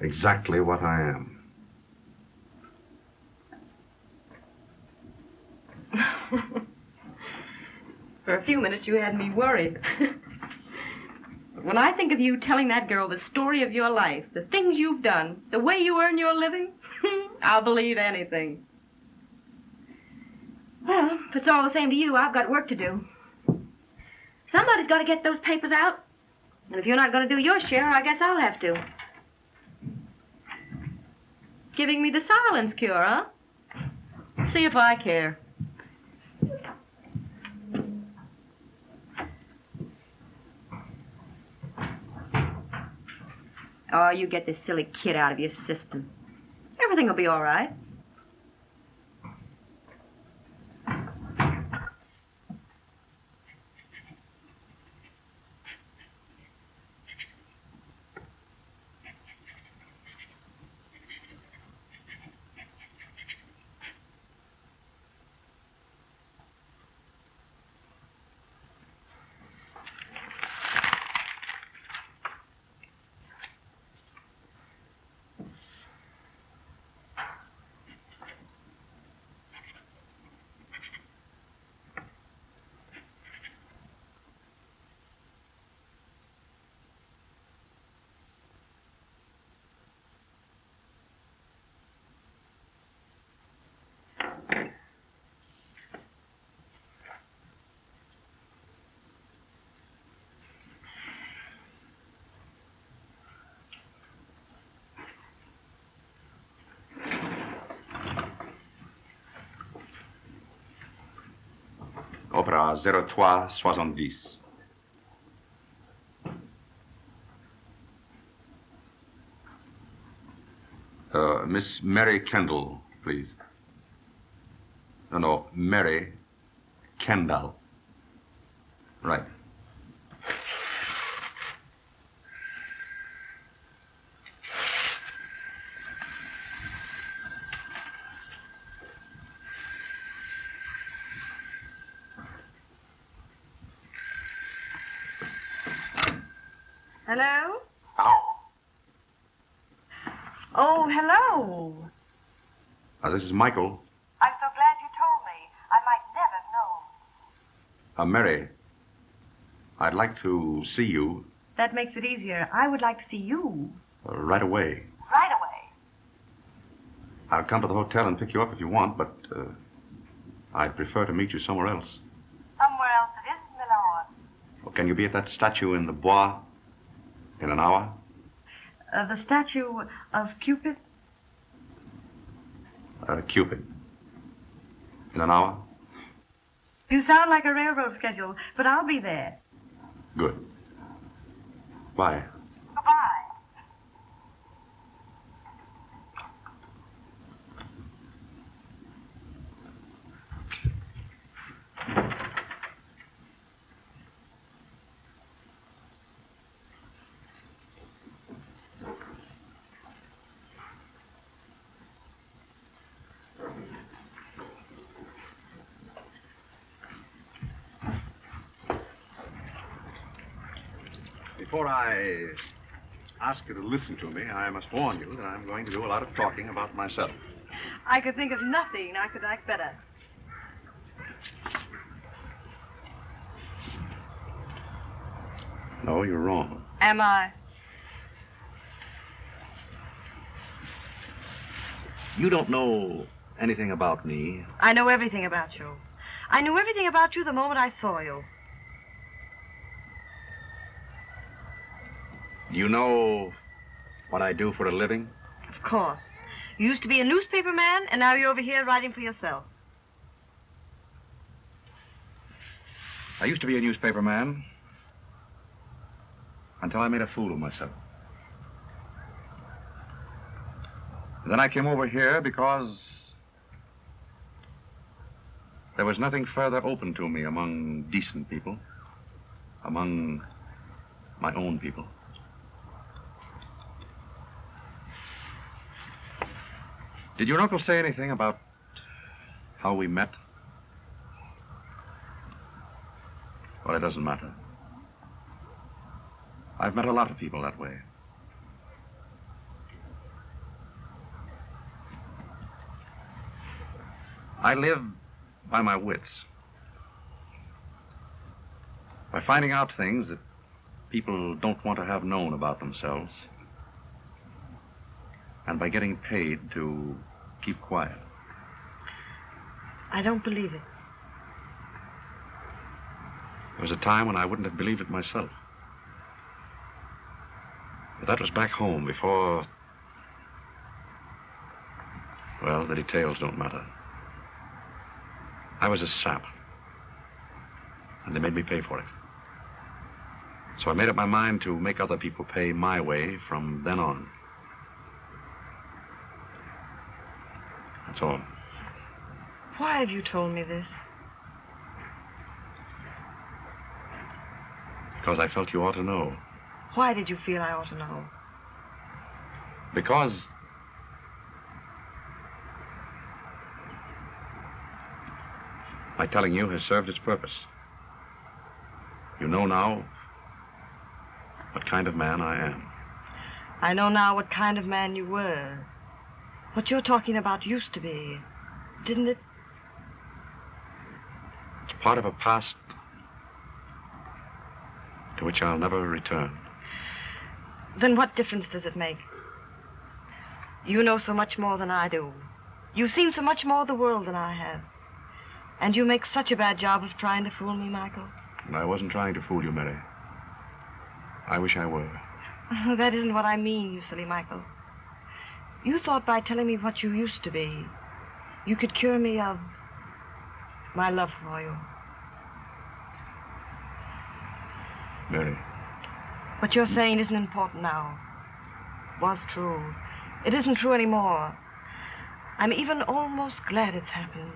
exactly what I am. For a few minutes you had me worried. But when I think of you telling that girl the story of your life, the things you've done, the way you earn your living, I'll believe anything. Well, if it's all the same to you, I've got work to do. Somebody's got to get those papers out. And if you're not going to do your share, I guess I'll have to. Giving me the silence cure, huh? See if I care. Oh, you get this silly kid out of your system. Everything will be all right. Opera 0370. Miss Mary Kendall, please. No, Mary Kendall. Right. Hello? Hello. Oh, hello. This is Michael. I'm so glad you told me. I might never have known. Mary, I'd like to see you That makes it easier. I would like to see you. right away. Right away. I'll come to the hotel and pick you up if you want, but I'd prefer to meet you somewhere else. Somewhere else it is, my lord. Well, can you be at that statue in the Bois in an hour? The statue of Cupid? Cupid. In an hour? You sound like a railroad schedule, but I'll be there. Good. Bye. Goodbye. Before I ask you to listen to me, I must warn you that I'm going to do a lot of talking about myself. I could think of nothing I could like better. No, you're wrong. Am I? You don't know anything about me. I know everything about you. I knew everything about you the moment I saw you. Do you know what I do for a living? Of course. You used to be a newspaper man, and now you're over here writing for yourself. I used to be a newspaper man until I made a fool of myself. Then I came over here because there was nothing further open to me among decent people, among my own people. Did your uncle say anything about how we met? Well, it doesn't matter. I've met a lot of people that way. I live by my wits. By finding out things that people don't want to have known about themselves. And by getting paid to keep quiet. I don't believe it. There was a time when I wouldn't have believed it myself. But that was back home before... Well, the details don't matter. I was a sap. And they made me pay for it. So I made up my mind to make other people pay my way from then on. That's all. Why have you told me this? Because I felt you ought to know. Why did you feel I ought to know? Because my telling you has served its purpose. You know now what kind of man I am. I know now what kind of man you were. What you're talking about used to be, didn't it? It's part of a past to which I'll never return. Then what difference does it make? You know so much more than I do. You've seen so much more of the world than I have. And you make such a bad job of trying to fool me, Michael. And I wasn't trying to fool you, Mary. I wish I were. That isn't what I mean, you silly Michael. You thought by telling me what you used to be, you could cure me of my love for you. Mary. What you're saying isn't important now. It was true. It isn't true anymore. I'm even almost glad it's happened.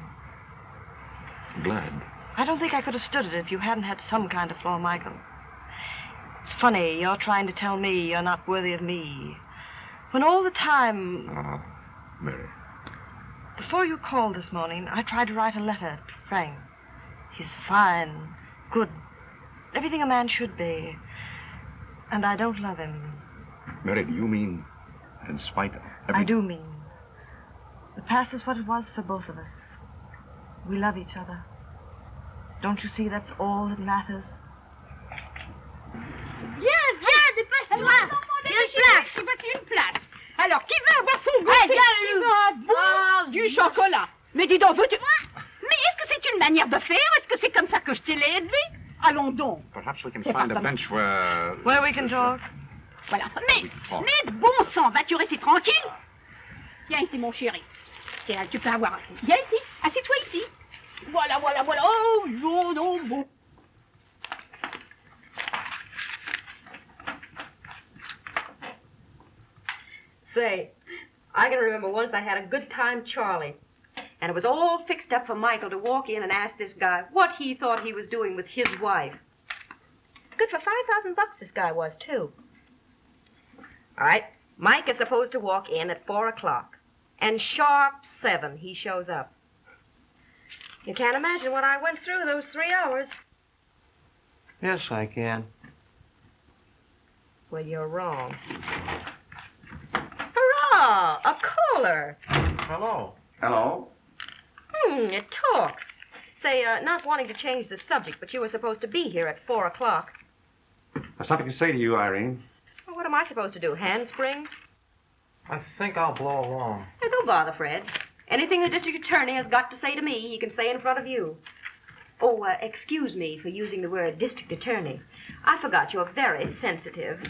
Glad? I don't think I could have stood it if you hadn't had some kind of flaw, Michael. It's funny, you're trying to tell me you're not worthy of me. When all the time... Mary. Before you called this morning, I tried to write a letter to Frank. He's fine, good, everything a man should be. And I don't love him. Mary, do you mean in spite of I do mean. The past is what it was for both of us. We love each other. Don't you see that's all that matters? Loin. Il y a une place. Alors, qui veut avoir son goûter? Qui veut avoir du chocolat? Mais dis donc, veux-tu... Mais est-ce que c'est une manière de faire? Est-ce que c'est comme ça que je t'ai élevé? Allons donc. Perhaps we can find a bench where... Where we can talk. Voilà. Mais bon sang, vas-tu rester tranquille? Viens ici, mon chéri. Tiens, tu peux avoir... Viens ici. Assieds-toi ici. Voilà. Oh, non, bon. Say, I can remember once I had a good time Charlie. And it was all fixed up for Michael to walk in and ask this guy what he thought he was doing with his wife. Good for $5,000 this guy was, too. All right, Mike is supposed to walk in at 4 o'clock. And sharp 7, he shows up. You can't imagine what I went through those 3 hours. Yes, I can. Well, you're wrong. Hurrah! A caller. Hello. Hello? It talks. Say, not wanting to change the subject, but you were supposed to be here at 4 o'clock. I've something to say to you, Irene. Well, what am I supposed to do, handsprings? I think I'll blow along. Hey, don't bother, Fred. Anything the district attorney has got to say to me, he can say in front of you. Oh, excuse me for using the word district attorney. I forgot you're very sensitive.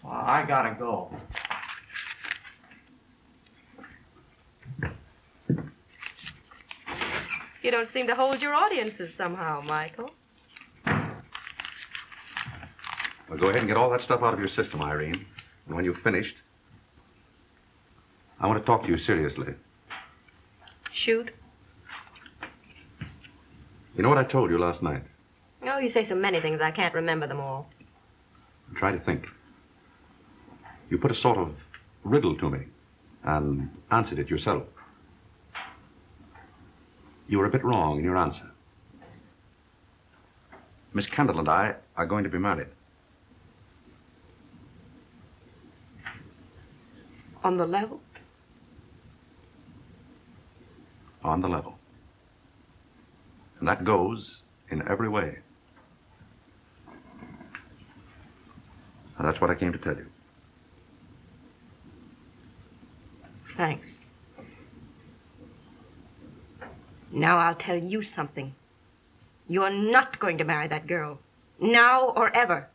Well, I gotta go. You don't seem to hold your audiences somehow, Michael. Well, go ahead and get all that stuff out of your system, Irene. And when you've finished, I want to talk to you seriously. Shoot. You know what I told you last night? Oh, you say so many things, I can't remember them all. Try to think. You put a sort of riddle to me and answered it yourself. You were a bit wrong in your answer. Miss Kendall and I are going to be married. On the level? On the level. And that goes in every way. And that's what I came to tell you. Thanks. Now I'll tell you something. You're not going to marry that girl. Now or ever.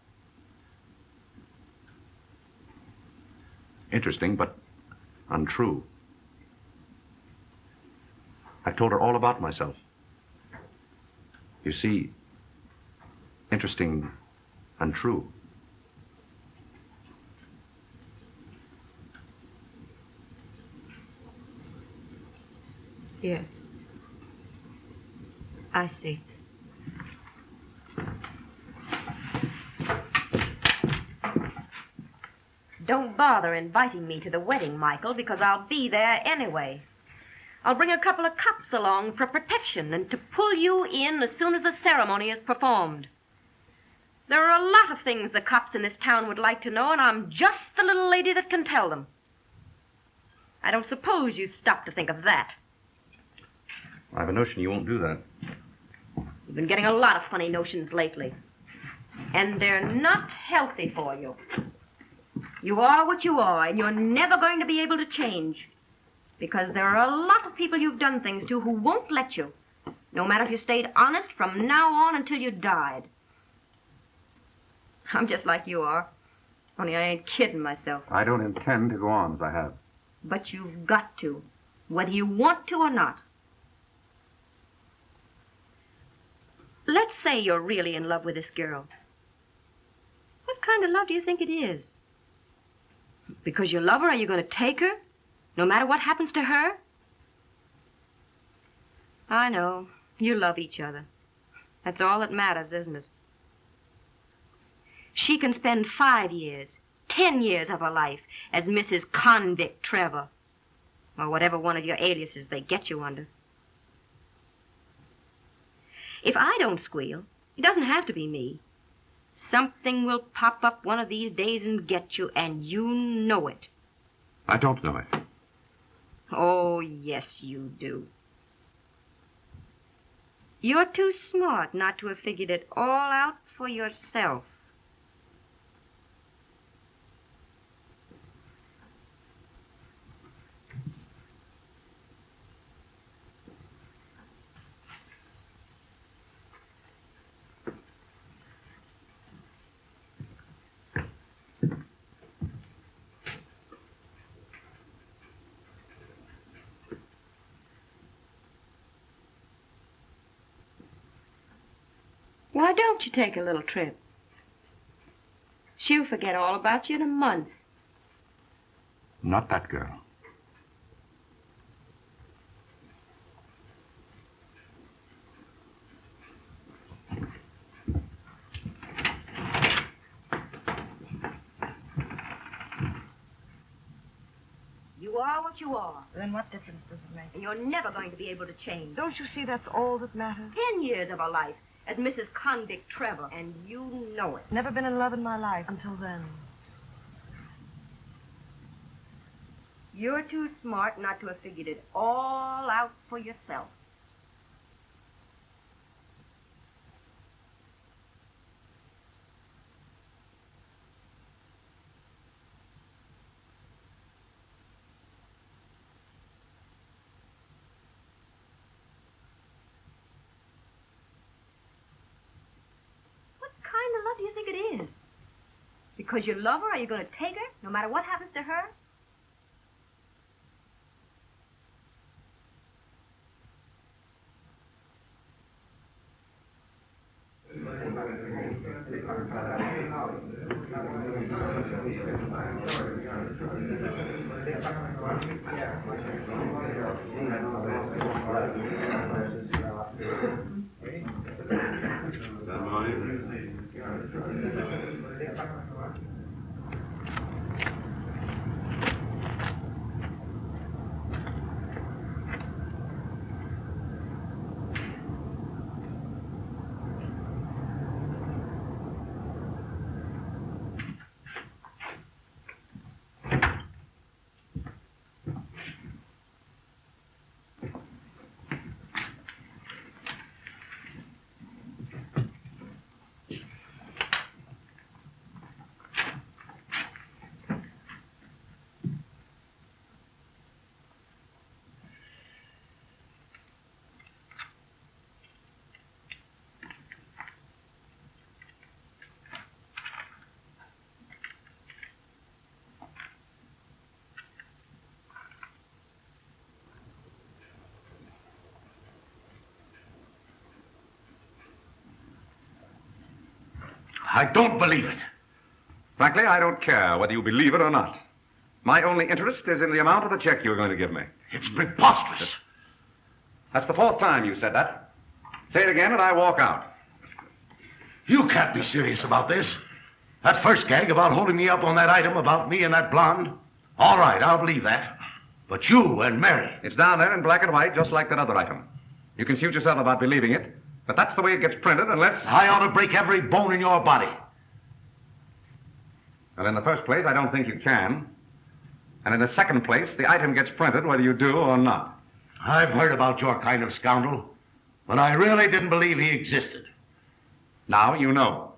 Interesting, but untrue. I told her all about myself. You see, interesting and true. Yes. I see. Don't bother inviting me to the wedding, Michael, because I'll be there anyway. I'll bring a couple of cops along for protection and to pull you in as soon as the ceremony is performed. There are a lot of things the cops in this town would like to know, and I'm just the little lady that can tell them. I don't suppose you stop to think of that. I have a notion you won't do that. You've been getting a lot of funny notions lately. And they're not healthy for you. You are what you are, and you're never going to be able to change. Because there are a lot of people you've done things to who won't let you. No matter if you stayed honest from now on until you died. I'm just like you are. Only I ain't kidding myself. I don't intend to go on as I have. But you've got to. Whether you want to or not. Let's say you're really in love with this girl. What kind of love do you think it is? Because you love her, are you going to take her? No matter what happens to her? I know. You love each other. That's all that matters, isn't it? She can spend 5 years, 10 years of her life as Mrs. Convict Trevor. Or whatever one of your aliases they get you under. If I don't squeal, it doesn't have to be me. Something will pop up one of these days and get you, and you know it. I don't know it. Oh, yes, you do. You're too smart not to have figured it all out for yourself. Why don't you take a little trip? She'll forget all about you in a month. Not that girl. You are what you are. Then what difference does it make? And you're never going to be able to change. Don't you see that's all that matters? 10 years of her life as Mrs. Convict Trevor, and you know it. Never been in love in my life until then. You're too smart not to have figured it all out for yourself. What kind of love do you think it is? Because you love her, are you going to take her, no matter what happens to her? I don't believe it. Frankly, I don't care whether you believe it or not. My only interest is in the amount of the check you're going to give me. It's preposterous. That's the fourth time you said that. Say it again and I walk out. You can't be serious about this. That first gag about holding me up on that item about me and that blonde, all right, I'll believe that. But you and Mary... It's down there in black and white, just like that other item. You can suit yourself about believing it, but that's the way it gets printed unless... I ought to break every bone in your body. Well, in the first place, I don't think you can. And in the second place, the item gets printed whether you do or not. I've heard about your kind of scoundrel, but I really didn't believe he existed. Now you know.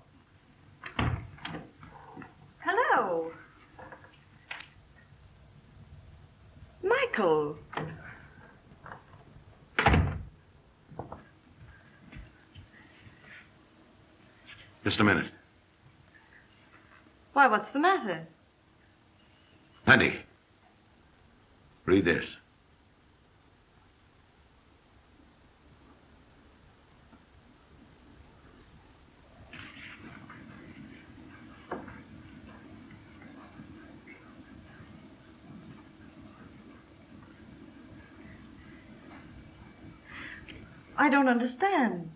Hello. Michael. Just a minute. Why, what's the matter? Penny, read this. I don't understand.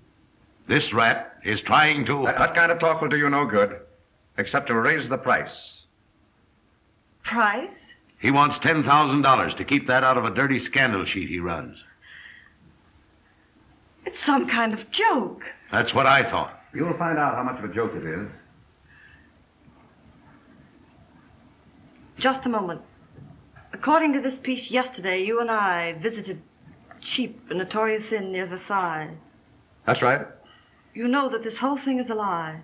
This rat is trying to... That kind of talk will do you no good, except to raise the price. Price? He wants $10,000 to keep that out of a dirty scandal sheet he runs. It's some kind of joke. That's what I thought. You'll find out how much of a joke it is. Just a moment. According to this piece yesterday, you and I visited Cheap, a notorious inn near Versailles. That's right. You know that this whole thing is a lie.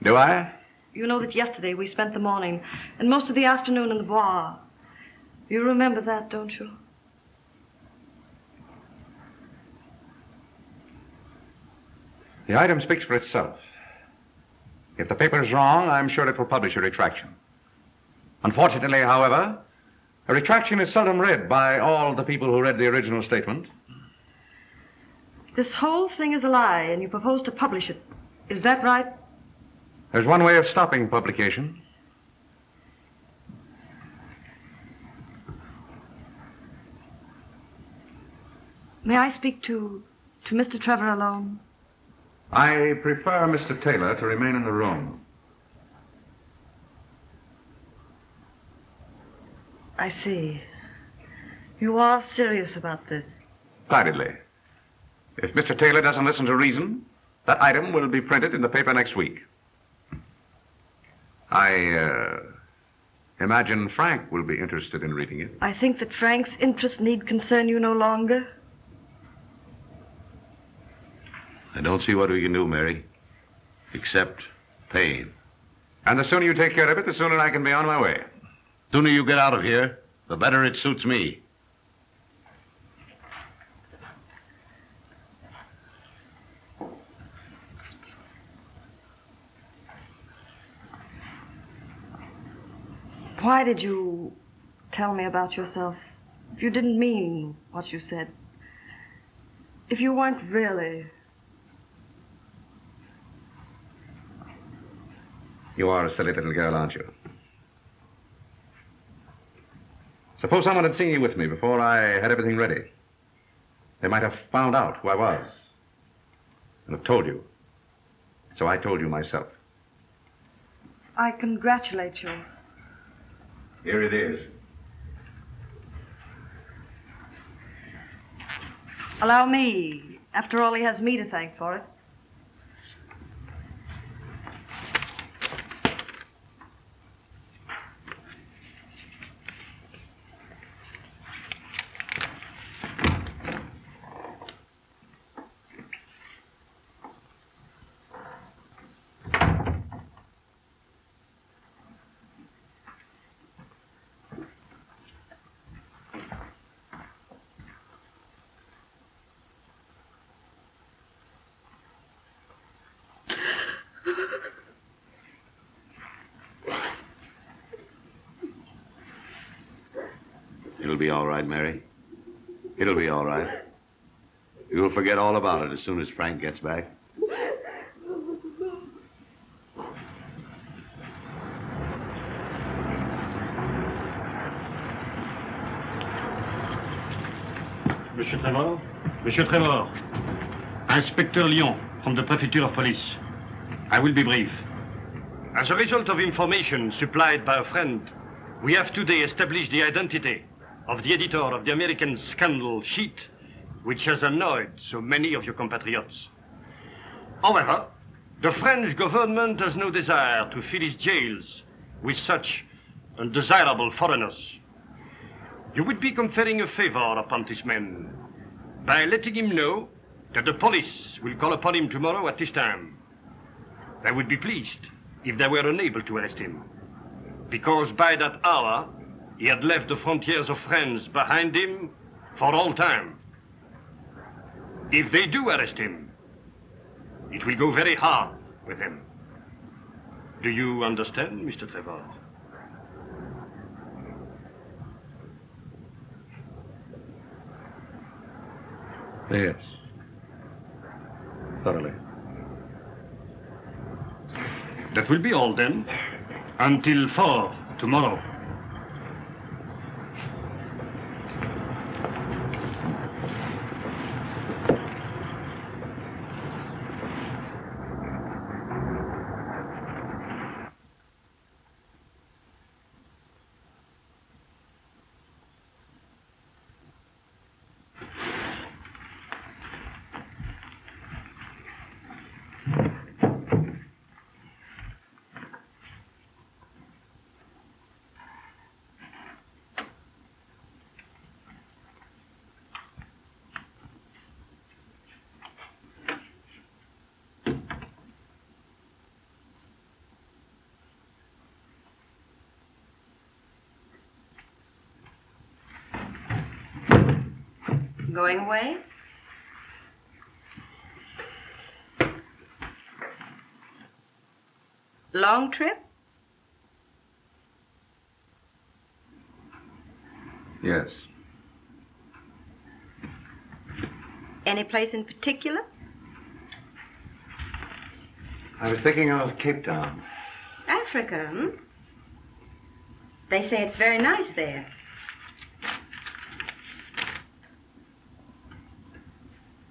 Do I? You know that yesterday we spent the morning and most of the afternoon in the bar. You remember that, don't you? The item speaks for itself. If the paper is wrong, I'm sure it will publish a retraction. Unfortunately, however, a retraction is seldom read by all the people who read the original statement. This whole thing is a lie, and you propose to publish it. Is that right? There's one way of stopping publication. May I speak to Mr. Trevor alone? I prefer Mr. Taylor to remain in the room. I see. You are serious about this. Decidedly. If Mr. Taylor doesn't listen to reason, that item will be printed in the paper next week. I imagine Frank will be interested in reading it. I think that Frank's interest need concern you no longer. I don't see what we can do, Mary, except pain. And the sooner you take care of it, the sooner I can be on my way. The sooner you get out of here, the better it suits me. Why did you tell me about yourself if you didn't mean what you said? If you weren't really... You are a silly little girl, aren't you? Suppose someone had seen you with me before I had everything ready. They might have found out who I was and have told you. So I told you myself. I congratulate you. Here it is. Allow me. After all, he has me to thank for it. It'll be all right, Mary. It'll be all right. You'll forget all about it as soon as Frank gets back. Monsieur Trevor? Monsieur Trevor. Inspector Lyon from the Prefecture of Police. I will be brief. As a result of information supplied by a friend, we have today established the identity of the editor of the American scandal sheet, which has annoyed so many of your compatriots. However, the French government has no desire to fill its jails with such undesirable foreigners. You would be conferring a favor upon this man by letting him know that the police will call upon him tomorrow at this time. They would be pleased if they were unable to arrest him, because by that hour, he had left the frontiers of France behind him for all time. If they do arrest him, it will go very hard with him. Do you understand, Mr. Trevor? Yes. Thoroughly. That will be all then. Until 4 tomorrow. Going away? Long trip? Yes. Any place in particular? I was thinking of Cape Town. Africa, hmm? They say it's very nice there.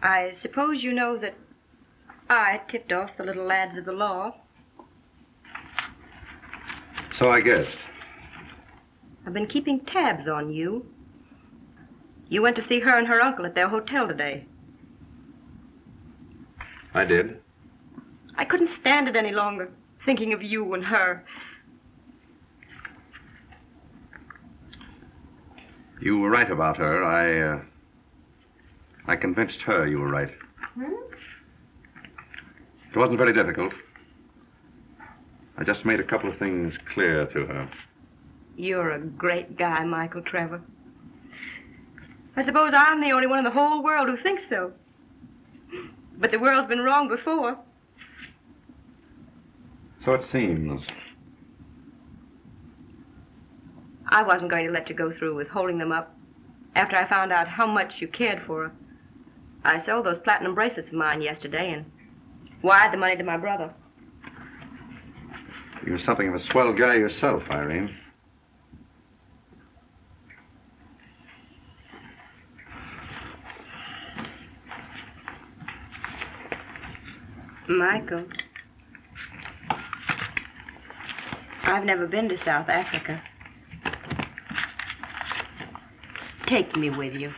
I suppose you know that I tipped off the little lads of the law. So I guessed. I've been keeping tabs on you. You went to see her and her uncle at their hotel today. I did. I couldn't stand it any longer, thinking of you and her. You were right about her. I convinced her you were right. It wasn't very difficult. I just made a couple of things clear to her. You're a great guy, Michael Trevor. I suppose I'm the only one in the whole world who thinks so. But the world's been wrong before. So it seems. I wasn't going to let you go through with holding them up after I found out how much you cared for her. I sold those platinum bracelets of mine yesterday and wired the money to my brother. You're something of a swell guy yourself, Irene. Michael, I've never been to South Africa. Take me with you.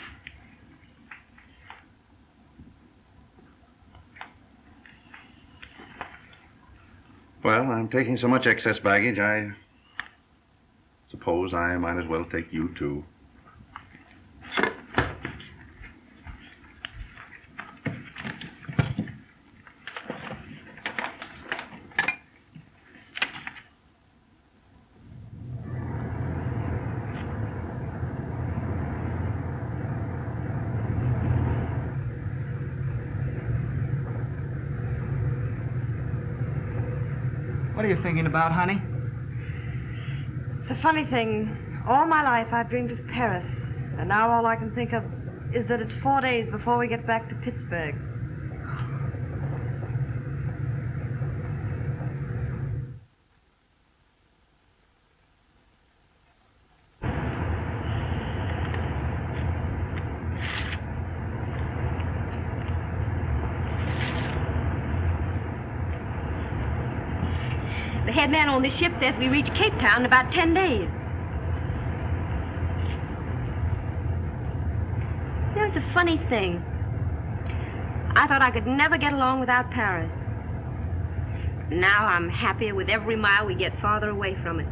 Well, I'm taking so much excess baggage, I suppose I might as well take you, too. What are you thinking about, honey? It's a funny thing. All my life I've dreamed of Paris. And now all I can think of is that it's 4 days before we get back to Pittsburgh. The head man on this ship says we reach Cape Town in about 10 days. You know, it's a funny thing. I thought I could never get along without Paris. Now I'm happier with every mile we get farther away from it.